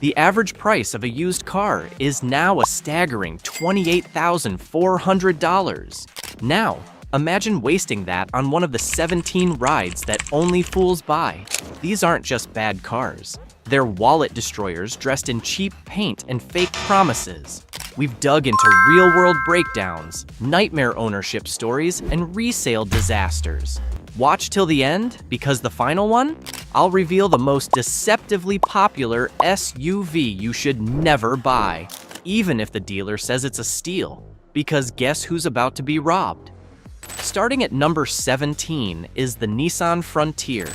The average price of a used car is now a staggering $28,400. Now, imagine wasting that on one of the 17 rides that only fools buy. These aren't just bad cars. They're wallet destroyers dressed in cheap paint and fake promises. We've dug into real-world breakdowns, nightmare ownership stories, and resale disasters. Watch till the end, because the final one, I'll reveal the most deceptively popular SUV you should never buy, even if the dealer says it's a steal, because guess who's about to be robbed? Starting at number 17 is the Nissan Frontier.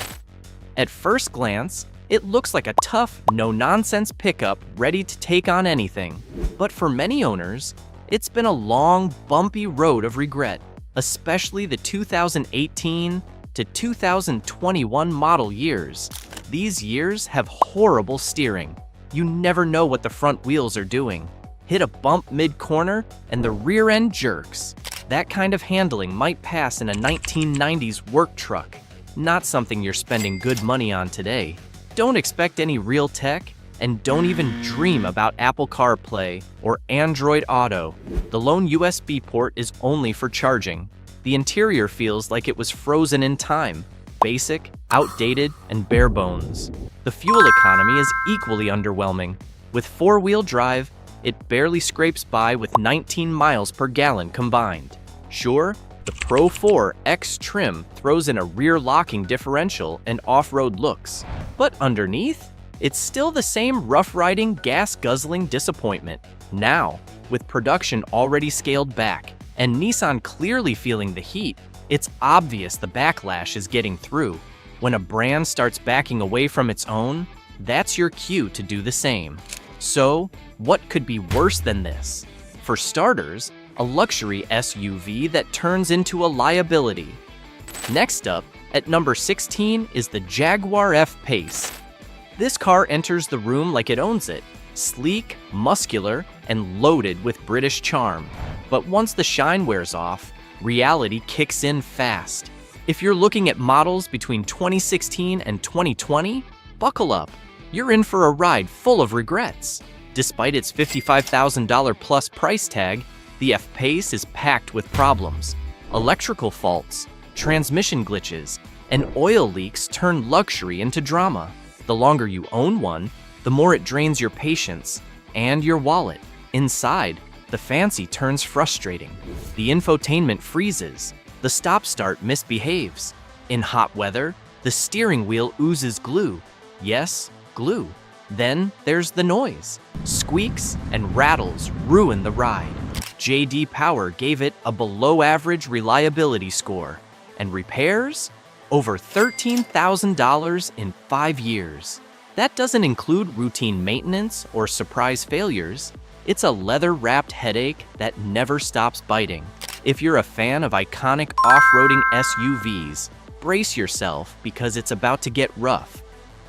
At first glance, it looks like a tough, no-nonsense pickup ready to take on anything. But for many owners, it's been a long, bumpy road of regret, especially the 2018 to 2021 model years. These years have horrible steering. You never know what the front wheels are doing. Hit a bump mid-corner and the rear end jerks. That kind of handling might pass in a 1990s work truck. Not something you're spending good money on today. Don't expect any real tech, and don't even dream about Apple CarPlay or Android Auto. The lone USB port is only for charging. The interior feels like it was frozen in time. Basic, outdated, and bare bones. The fuel economy is equally underwhelming. With four-wheel drive, it barely scrapes by with 19 miles per gallon combined. Sure, the Pro 4 X trim throws in a rear locking differential and off-road looks. But underneath, it's still the same rough-riding, gas-guzzling disappointment. Now, with production already scaled back, and Nissan clearly feeling the heat, it's obvious the backlash is getting through. When a brand starts backing away from its own, that's your cue to do the same. So, what could be worse than this? For starters, a luxury SUV that turns into a liability. Next up, at number 16 is the Jaguar F-Pace. This car enters the room like it owns it, sleek, muscular, and loaded with British charm. But once the shine wears off, reality kicks in fast. If you're looking at models between 2016 and 2020, buckle up. You're in for a ride full of regrets. Despite its $55,000 plus price tag, the F-Pace is packed with problems. Electrical faults, transmission glitches, and oil leaks turn luxury into drama. The longer you own one, the more it drains your patience and your wallet. Inside, the fancy turns frustrating. The infotainment freezes. The stop-start misbehaves. In hot weather, the steering wheel oozes glue. Yes, glue. Then there's the noise. Squeaks and rattles ruin the ride. J.D. Power gave it a below-average reliability score. And repairs? Over $13,000 in 5 years. That doesn't include routine maintenance or surprise failures. It's a leather-wrapped headache that never stops biting. If you're a fan of iconic off-roading SUVs, brace yourself because it's about to get rough.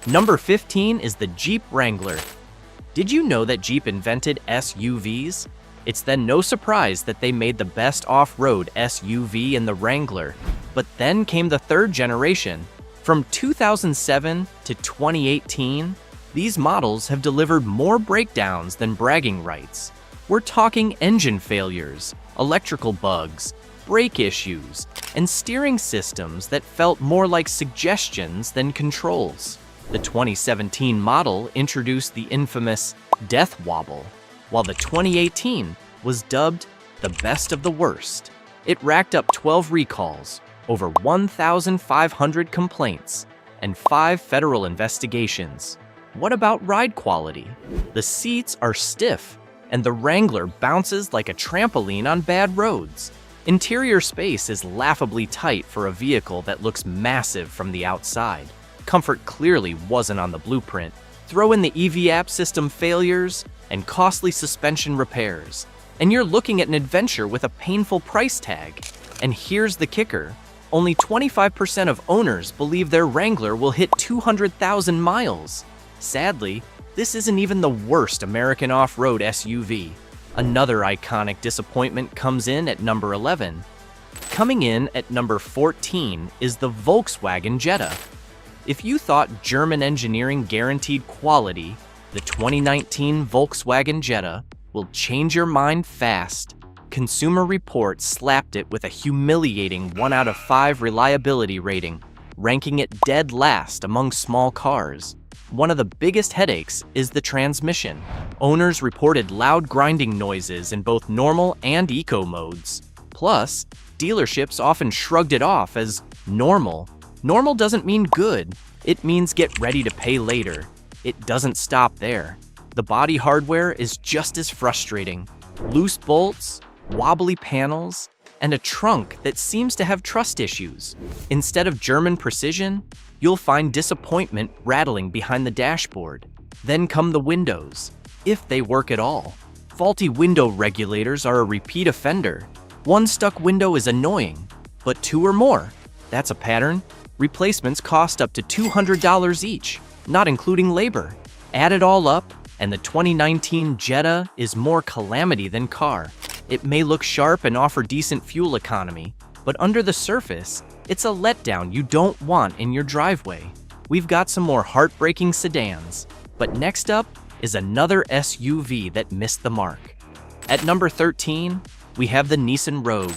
Number 15 is the Jeep Wrangler. Did you know that Jeep invented SUVs? It's then no surprise that they made the best off-road SUV in the Wrangler. But then came the third generation. From 2007 to 2018, these models have delivered more breakdowns than bragging rights. We're talking engine failures, electrical bugs, brake issues, and steering systems that felt more like suggestions than controls. The 2017 model introduced the infamous death wobble, while the 2018 was dubbed the best of the worst. It racked up 12 recalls, over 1,500 complaints, and 5 federal investigations. What about ride quality? The seats are stiff, and the Wrangler bounces like a trampoline on bad roads. Interior space is laughably tight for a vehicle that looks massive from the outside. Comfort clearly wasn't on the blueprint. Throw in the EV app system failures and costly suspension repairs, and you're looking at an adventure with a painful price tag. And here's the kicker. Only 25% of owners believe their Wrangler will hit 200,000 miles. Sadly, this isn't even the worst American off-road SUV. Another iconic disappointment comes in at number 11. Coming in at number 14 is the Volkswagen Jetta. If you thought German engineering guaranteed quality, The 2019 Volkswagen Jetta will change your mind fast. Consumer Reports slapped it with a humiliating 1 out of 5 reliability rating, ranking it dead last among small cars. One of the biggest headaches is the transmission. Owners reported loud grinding noises in both normal and eco modes. Plus, dealerships often shrugged it off as normal. Normal doesn't mean good, it means get ready to pay later. It doesn't stop there. The body hardware is just as frustrating. Loose bolts, wobbly panels, and a trunk that seems to have trust issues. Instead of German precision, you'll find disappointment rattling behind the dashboard. Then come the windows, if they work at all. Faulty window regulators are a repeat offender. One stuck window is annoying, but 2 or more, that's a pattern. Replacements cost up to $200 each, not including labor. Add it all up, and the 2019 Jetta is more calamity than car. It may look sharp and offer decent fuel economy, but under the surface, it's a letdown you don't want in your driveway. We've got some more heartbreaking sedans, but next up is another SUV that missed the mark. At number 13, we have the Nissan Rogue.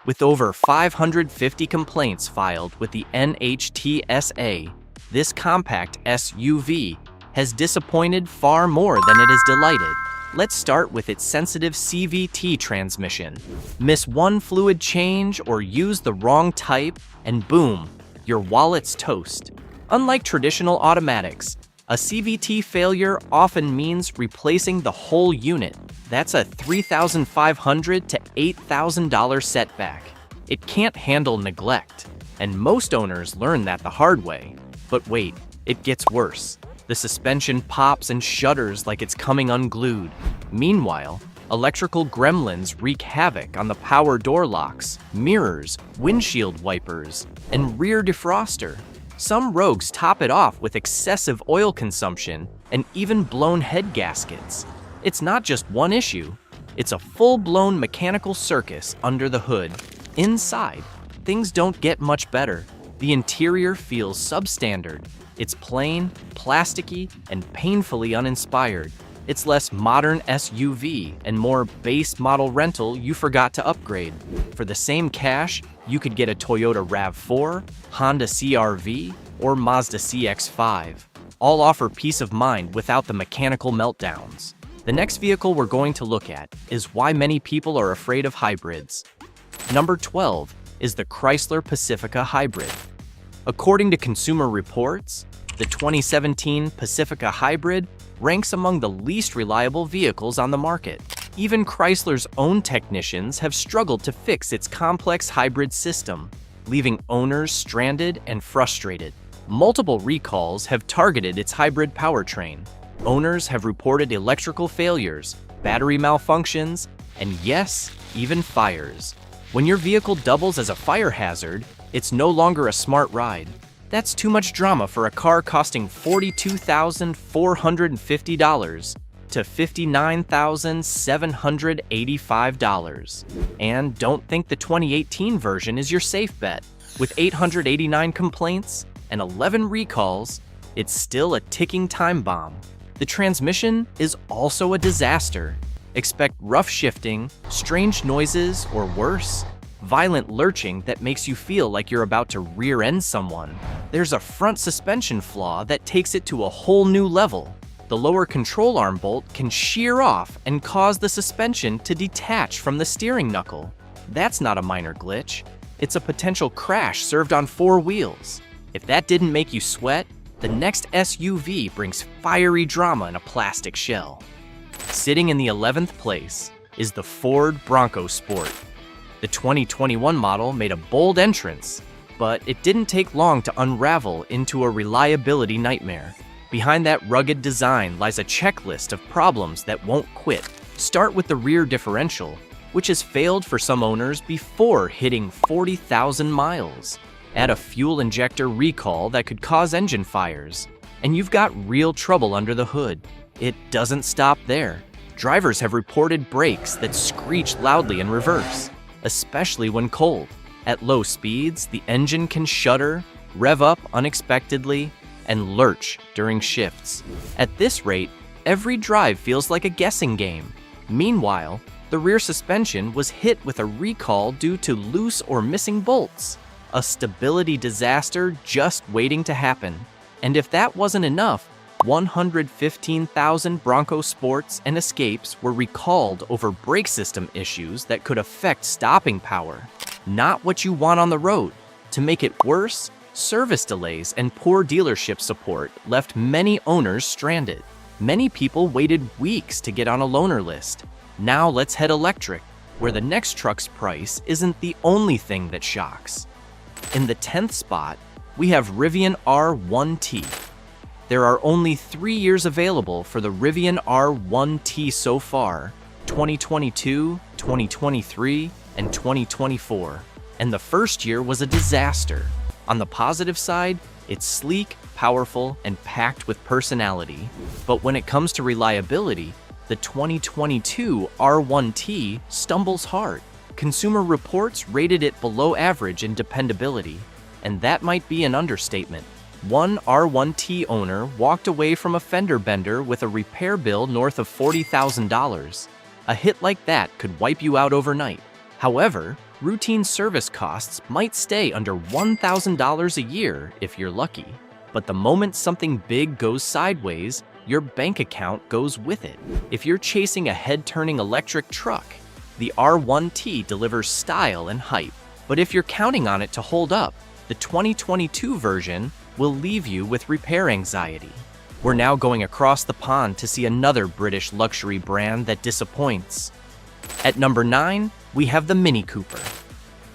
With over 550 complaints filed with the NHTSA, this compact SUV has disappointed far more than it has delighted. Let's start with its sensitive CVT transmission. Miss one fluid change or use the wrong type, and boom, your wallet's toast. Unlike traditional automatics, a CVT failure often means replacing the whole unit. That's a $3,500 to $8,000 setback. It can't handle neglect, and most owners learn that the hard way. But wait, it gets worse. The suspension pops and shudders like it's coming unglued. Meanwhile, electrical gremlins wreak havoc on the power door locks, mirrors, windshield wipers, and rear defroster. Some Rogues top it off with excessive oil consumption and even blown head gaskets. It's not just one issue, it's a full-blown mechanical circus under the hood. Inside, things don't get much better. The interior feels substandard. It's plain, plasticky, and painfully uninspired. It's less modern SUV and more base model rental you forgot to upgrade. For the same cash, you could get a Toyota RAV4, Honda CR-V, or Mazda CX-5. All offer peace of mind without the mechanical meltdowns. The next vehicle we're going to look at is why many people are afraid of hybrids. Number 12 is the Chrysler Pacifica Hybrid. According to Consumer Reports, the 2017 Pacifica Hybrid ranks among the least reliable vehicles on the market. Even Chrysler's own technicians have struggled to fix its complex hybrid system, leaving owners stranded and frustrated. Multiple recalls have targeted its hybrid powertrain. Owners have reported electrical failures, battery malfunctions, and yes, even fires. When your vehicle doubles as a fire hazard, it's no longer a smart ride. That's too much drama for a car costing $42,450 to $59,785. And don't think the 2018 version is your safe bet. With 889 complaints and 11 recalls, it's still a ticking time bomb. The transmission is also a disaster. Expect rough shifting, strange noises, or worse, violent lurching that makes you feel like you're about to rear-end someone. There's a front suspension flaw that takes it to a whole new level. The lower control arm bolt can shear off and cause the suspension to detach from the steering knuckle. That's not a minor glitch. It's a potential crash served on 4 wheels. If that didn't make you sweat, the next SUV brings fiery drama in a plastic shell. Sitting in the 11th place is the Ford Bronco Sport. The 2021 model made a bold entrance, but it didn't take long to unravel into a reliability nightmare. Behind that rugged design lies a checklist of problems that won't quit. Start with the rear differential, which has failed for some owners before hitting 40,000 miles. Add a fuel injector recall that could cause engine fires, and you've got real trouble under the hood. It doesn't stop there. Drivers have reported brakes that screech loudly in reverse, especially when cold. At low speeds, the engine can shudder, rev up unexpectedly, and lurch during shifts. At this rate, every drive feels like a guessing game. Meanwhile, the rear suspension was hit with a recall due to loose or missing bolts. A stability disaster just waiting to happen. And if that wasn't enough, 115,000 Bronco Sports and Escapes were recalled over brake system issues that could affect stopping power. Not what you want on the road. To make it worse, service delays and poor dealership support left many owners stranded. Many people waited weeks to get on a loaner list. Now let's head electric, where the next truck's price isn't the only thing that shocks. In the 10th spot, we have Rivian R1T. There are only 3 years available for the Rivian R1T so far, 2022, 2023, and 2024. And the first year was a disaster. On the positive side, it's sleek, powerful, and packed with personality. But when it comes to reliability, the 2022 R1T stumbles hard. Consumer Reports rated it below average in dependability, and that might be an understatement. One R1T owner walked away from a fender bender with a repair bill north of $40,000. A hit like that could wipe you out overnight. However, routine service costs might stay under $1,000 a year if you're lucky. But the moment something big goes sideways, your bank account goes with it. If you're chasing a head-turning electric truck, the R1T delivers style and hype. But if you're counting on it to hold up, the 2022 version will leave you with repair anxiety. We're now going across the pond to see another British luxury brand that disappoints. At number 9, we have the Mini Cooper.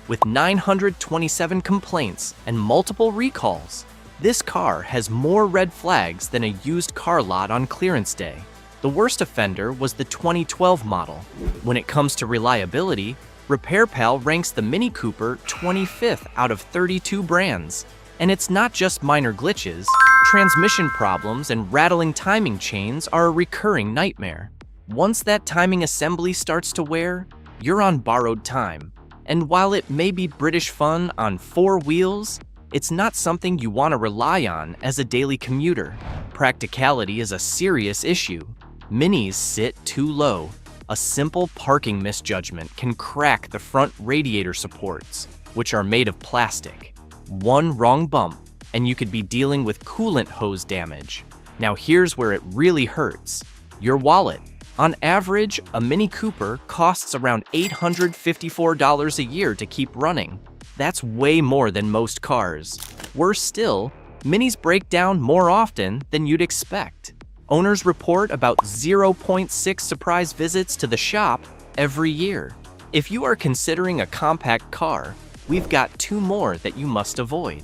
With 927 complaints and multiple recalls, this car has more red flags than a used car lot on clearance day. The worst offender was the 2012 model. When it comes to reliability, RepairPal ranks the Mini Cooper 25th out of 32 brands. And it's not just minor glitches. Transmission problems and rattling timing chains are a recurring nightmare. Once that timing assembly starts to wear, you're on borrowed time. And while it may be British fun on 4 wheels, it's not something you want to rely on as a daily commuter. Practicality is a serious issue. Minis sit too low. A simple parking misjudgment can crack the front radiator supports, which are made of plastic. One wrong bump, and you could be dealing with coolant hose damage. Now here's where it really hurts. Your wallet. On average, a Mini Cooper costs around $854 a year to keep running. That's way more than most cars. Worse still, Minis break down more often than you'd expect. Owners report about 0.6 surprise visits to the shop every year. If you are considering a compact car, we've got 2 more that you must avoid.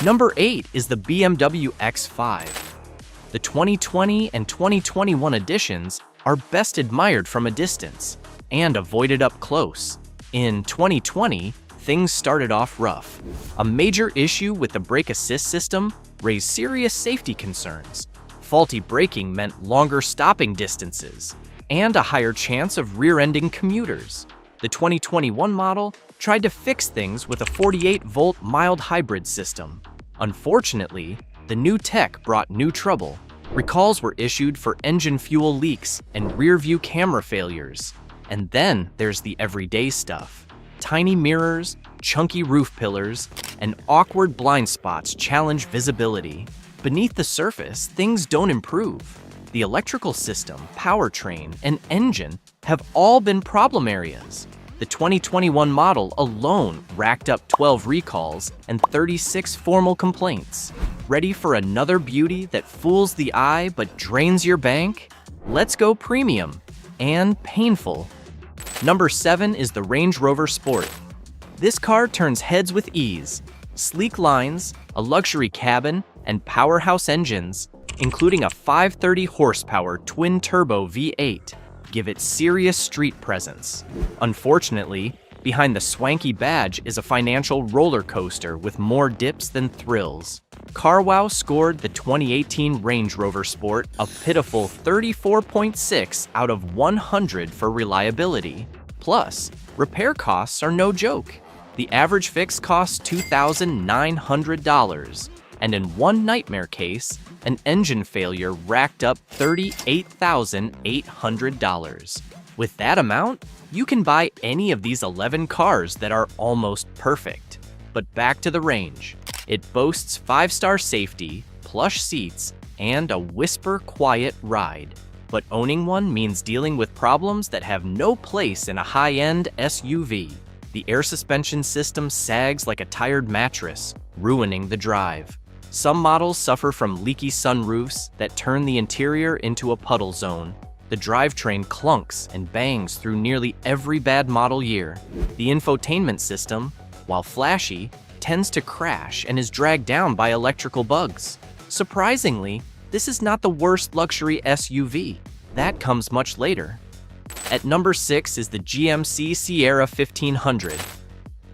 Number 8 is the BMW X5. The 2020 and 2021 editions are best admired from a distance and avoided up close. In 2020, things started off rough. A major issue with the brake assist system raised serious safety concerns. Faulty braking meant longer stopping distances and a higher chance of rear-ending commuters. The 2021 model tried to fix things with a 48-volt mild hybrid system. Unfortunately, the new tech brought new trouble. Recalls were issued for engine fuel leaks and rear-view camera failures. And then there's the everyday stuff. Tiny mirrors, chunky roof pillars, and awkward blind spots challenge visibility. Beneath the surface, things don't improve. The electrical system, powertrain, and engine have all been problem areas. The 2021 model alone racked up 12 recalls and 36 formal complaints. Ready for another beauty that fools the eye but drains your bank? Let's go premium and painful. Number 7 is the Range Rover Sport. This car turns heads with ease. Sleek lines, a luxury cabin, and powerhouse engines, including a 530 horsepower twin-turbo V8, give it serious street presence. Unfortunately, behind the swanky badge is a financial roller coaster with more dips than thrills. CarWow scored the 2018 Range Rover Sport a pitiful 34.6 out of 100 for reliability. Plus, repair costs are no joke. The average fix costs $2,900. And in one nightmare case, an engine failure racked up $38,800. With that amount, you can buy any of these 11 cars that are almost perfect. But back to the range. It boasts 5-star safety, plush seats, and a whisper-quiet ride. But owning one means dealing with problems that have no place in a high-end SUV. The air suspension system sags like a tired mattress, ruining the drive. Some models suffer from leaky sunroofs that turn the interior into a puddle zone. The drivetrain clunks and bangs through nearly every bad model year. The infotainment system, while flashy, tends to crash and is dragged down by electrical bugs. Surprisingly, this is not the worst luxury SUV. That comes much later. At number 6 is the GMC Sierra 1500.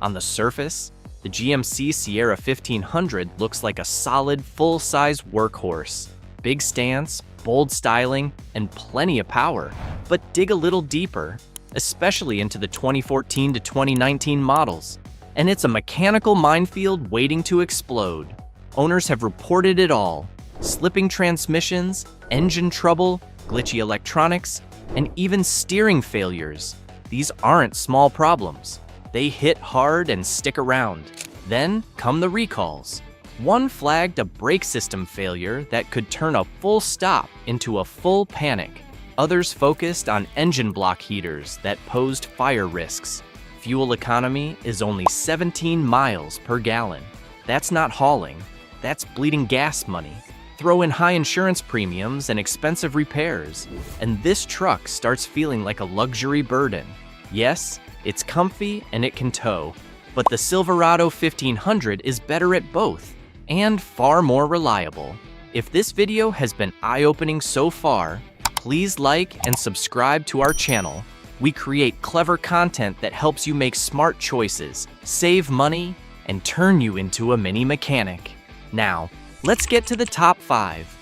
On the surface, the GMC Sierra 1500 looks like a solid, full-size workhorse. Big stance, bold styling, and plenty of power. But dig a little deeper, especially into the 2014 to 2019 models, and it's a mechanical minefield waiting to explode. Owners have reported it all: slipping transmissions, engine trouble, glitchy electronics, and even steering failures. These aren't small problems. They hit hard and stick around. Then come the recalls. One flagged a brake system failure that could turn a full stop into a full panic. Others focused on engine block heaters that posed fire risks. Fuel economy is only 17 miles per gallon. That's not hauling, that's bleeding gas money. Throw in high insurance premiums and expensive repairs, and this truck starts feeling like a luxury burden. Yes, it's comfy and it can tow, but the Silverado 1500 is better at both and far more reliable. If this video has been eye-opening so far, please like and subscribe to our channel. We create clever content that helps you make smart choices, save money, and turn you into a mini mechanic. Now, let's get to the top 5.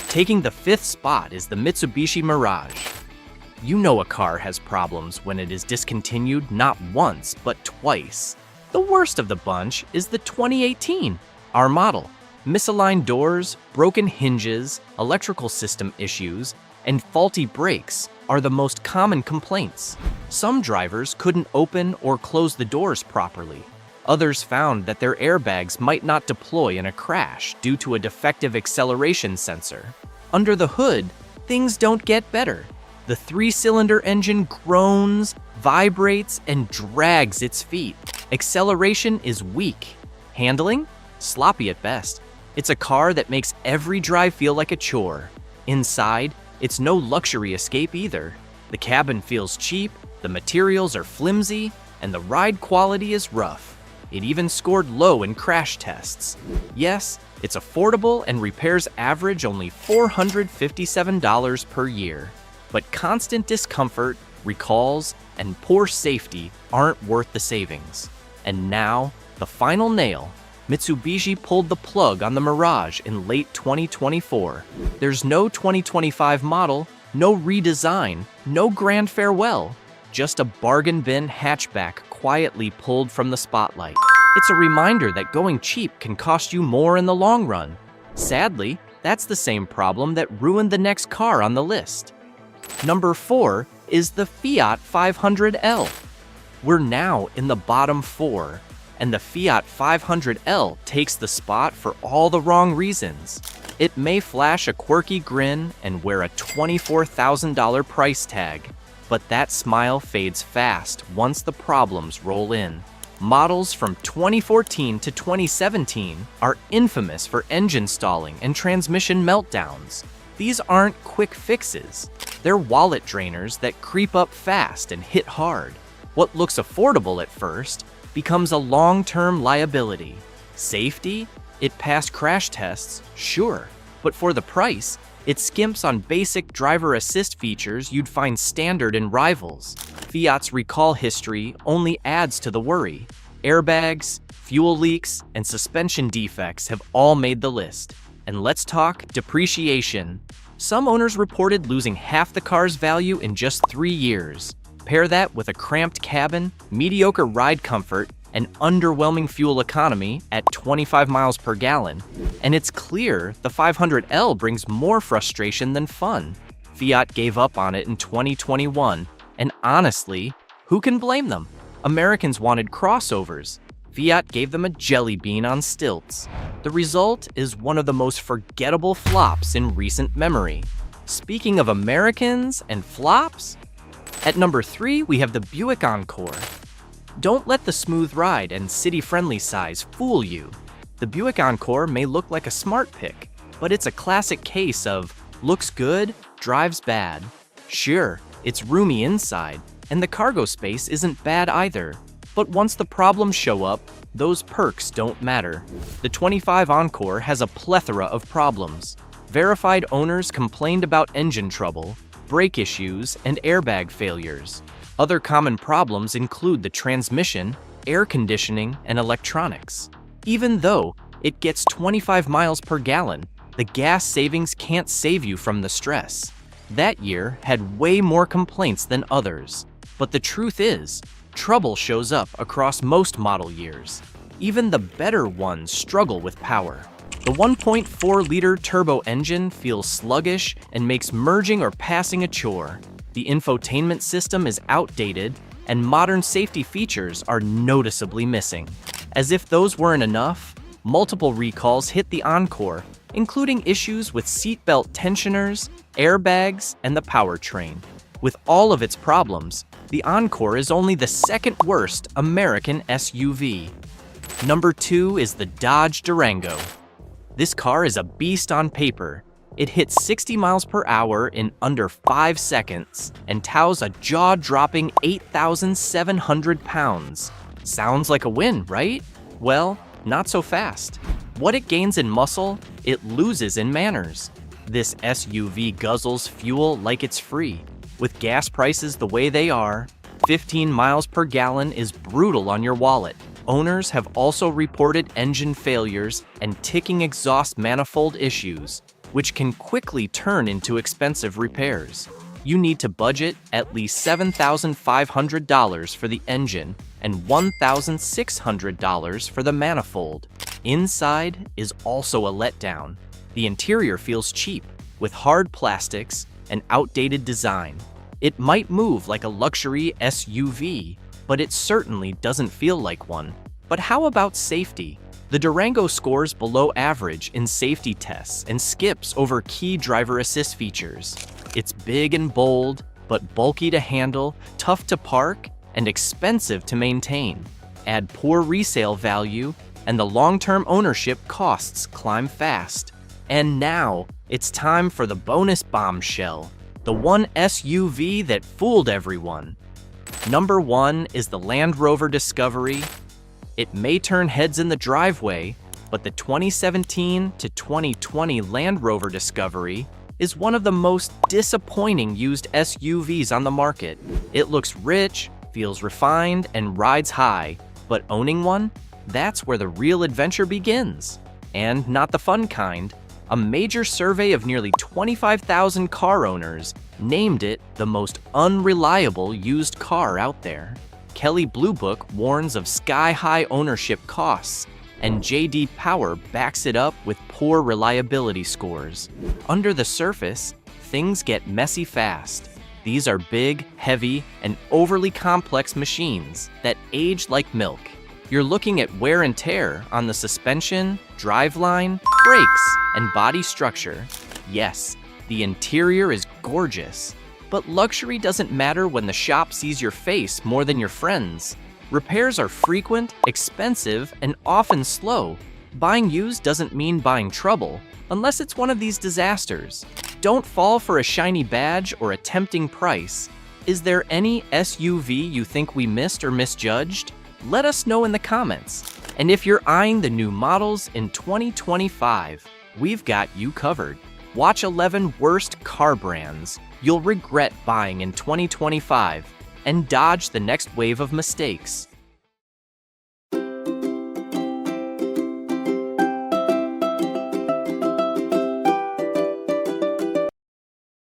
Taking the 5th spot is the Mitsubishi Mirage. You know a car has problems when it is discontinued not once, but twice. The worst of the bunch is the 2018, our model. Misaligned doors, broken hinges, electrical system issues, and faulty brakes are the most common complaints. Some drivers couldn't open or close the doors properly. Others found that their airbags might not deploy in a crash due to a defective acceleration sensor. Under the hood, things don't get better. The 3-cylinder engine groans, vibrates, and drags its feet. Acceleration is weak. Handling? Sloppy at best. It's a car that makes every drive feel like a chore. Inside, it's no luxury escape either. The cabin feels cheap, the materials are flimsy, and the ride quality is rough. It even scored low in crash tests. Yes, it's affordable and repairs average only $457 per year. But constant discomfort, recalls, and poor safety aren't worth the savings. And now, the final nail. Mitsubishi pulled the plug on the Mirage in late 2024. There's no 2025 model, no redesign, no grand farewell, just a bargain bin hatchback quietly pulled from the spotlight. It's a reminder that going cheap can cost you more in the long run. Sadly, that's the same problem that ruined the next car on the list. Number 4 is the Fiat 500L. We're now in the bottom 4, and the Fiat 500L takes the spot for all the wrong reasons. It may flash a quirky grin and wear a $24,000 price tag, but that smile fades fast once the problems roll in. Models from 2014 to 2017 are infamous for engine stalling and transmission meltdowns. These aren't quick fixes. They're wallet drainers that creep up fast and hit hard. What looks affordable at first becomes a long-term liability. Safety? It passed crash tests, sure, but for the price, it skimps on basic driver assist features you'd find standard in rivals. Fiat's recall history only adds to the worry. Airbags, fuel leaks, and suspension defects have all made the list. And let's talk depreciation. Some owners reported losing half the car's value in just 3 years. Pair that with a cramped cabin, mediocre ride comfort, an underwhelming fuel economy at 25 miles per gallon, and it's clear the 500L brings more frustration than fun. Fiat gave up on it in 2021, and honestly, who can blame them? Americans wanted crossovers. Fiat gave them a jelly bean on stilts. The result is one of the most forgettable flops in recent memory. Speaking of Americans and flops, at number 3 we have the Buick Encore. Don't let the smooth ride and city-friendly size fool you. The Buick Encore may look like a smart pick, but it's a classic case of looks good, drives bad. Sure, it's roomy inside, and the cargo space isn't bad either. But once the problems show up, those perks don't matter. The 25 Encore has a plethora of problems. Verified owners complained about engine trouble, brake issues, and airbag failures. Other common problems include the transmission, air conditioning, and electronics. Even though it gets 25 miles per gallon, the gas savings can't save you from the stress. That year had way more complaints than others. But the truth is, trouble shows up across most model years. Even the better ones struggle with power. The 1.4-liter turbo engine feels sluggish and makes merging or passing a chore. The infotainment system is outdated, and modern safety features are noticeably missing. As if those weren't enough, multiple recalls hit the Encore, including issues with seatbelt tensioners, airbags, and the powertrain. With all of its problems, the Encore is only the second worst American SUV. Number 2 is the Dodge Durango. This car is a beast on paper. It hits 60 miles per hour in under 5 seconds and tows a jaw-dropping 8,700 pounds. Sounds like a win, right? Well, not so fast. What it gains in muscle, it loses in manners. This SUV guzzles fuel like it's free. With gas prices the way they are, 15 miles per gallon is brutal on your wallet. Owners have also reported engine failures and ticking exhaust manifold issues, which can quickly turn into expensive repairs. You need to budget at least $7,500 for the engine and $1,600 for the manifold. Inside is also a letdown. The interior feels cheap, with hard plastics and outdated design. It might move like a luxury SUV, but it certainly doesn't feel like one. But how about safety? The Durango scores below average in safety tests and skips over key driver assist features. It's big and bold, but bulky to handle, tough to park, and expensive to maintain. Add poor resale value, and the long-term ownership costs climb fast. And now, it's time for the bonus bombshell, the one SUV that fooled everyone. Number 1 is the Land Rover Discovery. It may turn heads in the driveway, but the 2017 to 2020 Land Rover Discovery is one of the most disappointing used SUVs on the market. It looks rich, feels refined, and rides high, but owning one? That's where the real adventure begins. And not the fun kind. A major survey of nearly 25,000 car owners named it the most unreliable used car out there. Kelley Blue Book warns of sky-high ownership costs, and J.D. Power backs it up with poor reliability scores. Under the surface, things get messy fast. These are big, heavy, and overly complex machines that age like milk. You're looking at wear and tear on the suspension, driveline, brakes, and body structure. Yes, the interior is gorgeous, but luxury doesn't matter when the shop sees your face more than your friends. Repairs are frequent, expensive, and often slow. Buying used doesn't mean buying trouble, unless it's one of these disasters. Don't fall for a shiny badge or a tempting price. Is there any SUV you think we missed or misjudged? Let us know in the comments. And if you're eyeing the new models in 2025, we've got you covered. Watch 11 worst car brands you'll regret buying in 2025 and dodge the next wave of mistakes.